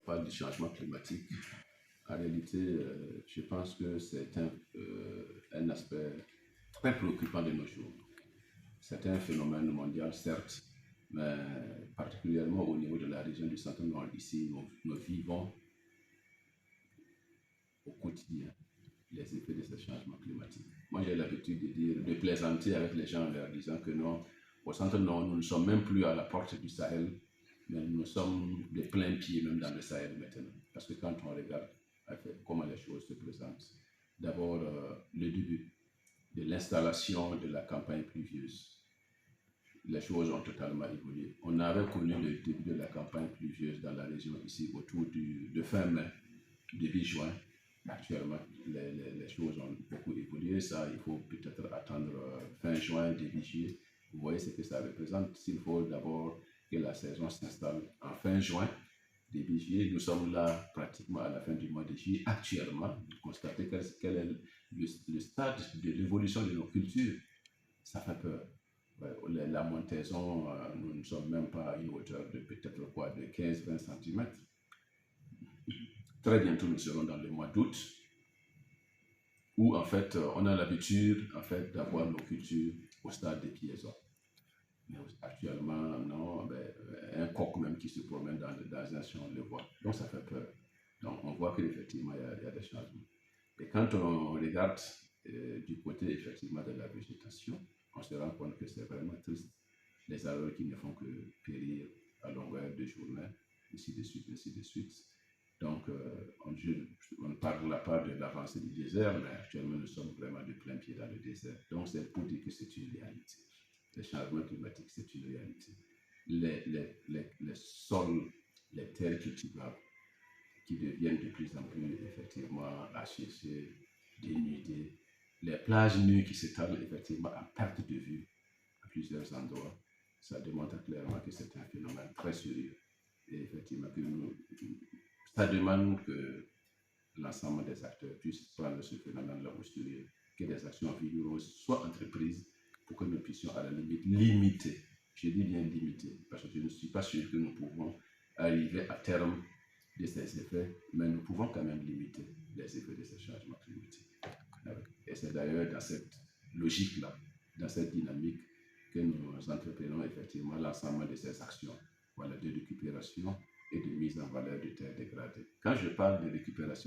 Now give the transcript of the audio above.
parle du changement climatique, en réalité, je pense que c'est un aspect très préoccupant de nos jours. C'est un phénomène mondial, certes, mais particulièrement au niveau de la région du Centre-Nord, ici, nous vivons au quotidien les effets de ce changement climatique. Moi, j'ai l'habitude de plaisanter avec les gens en leur disant que non, au Centre-Nord, nous ne sommes même plus à la porte du Sahel, mais nous sommes de plein pied même dans le Sahel maintenant. Parce que quand on regarde comment les choses se présentent, d'abord le début de l'installation de la campagne pluvieuse, les choses ont totalement évolué. On avait connu le début de la campagne pluvieuse dans la région ici autour de fin mai, début juin. Actuellement, les choses ont beaucoup évolué. Ça, il faut peut-être attendre fin juin, début juillet. Vous voyez ce que ça représente. S'il faut d'abord que la saison s'installe en fin juin, début juillet, nous sommes là pratiquement à la fin du mois de juillet. Actuellement, vous constatez quel est le stade de l'évolution de nos cultures. Ça fait peur. La montaison, nous ne sommes même pas à une hauteur de peut-être quoi, de 15-20 cm. Très bientôt, nous serons dans le mois d'août, où en fait, on a l'habitude en fait, d'avoir nos cultures au stade de piaison. Mais actuellement, non, un coq même qui se promène dans un champ, on le voit. Donc ça fait peur. Donc on voit qu'effectivement, il y a des changements. Et quand on regarde du côté effectivement de la végétation, on se rend compte que c'est vraiment triste. Les arbres qui ne font que périr à longueur de journée, ainsi de suite, ainsi de suite. Donc, on ne parle pas de l'avancée du désert, mais actuellement, nous sommes vraiment de plein pied dans le désert. Donc, c'est pour dire que c'est une réalité. Le changement climatique, c'est une réalité. Les sols, les terres cultivables, qui deviennent de plus en plus, effectivement, asséchées, dénudées. Les plages nues qui s'étalent, effectivement, à perte de vue à plusieurs endroits. Ça démontre clairement que c'est un phénomène très sérieux. Et effectivement, ça demande que l'ensemble des acteurs puissent prendre ce phénomène-là au sérieux, que des actions vigoureuses soient entreprises pour que nous puissions à la limite limiter. Je dis bien limiter, parce que je ne suis pas sûr que nous pouvons arriver à terme de ces effets, mais nous pouvons quand même limiter les effets de ce changement climatique. Et c'est d'ailleurs dans cette logique-là, dans cette dynamique, que nous entreprenons effectivement l'ensemble de ces actions, voilà, de récupération et de mise en valeur de terres dégradées. Quand je parle de récupération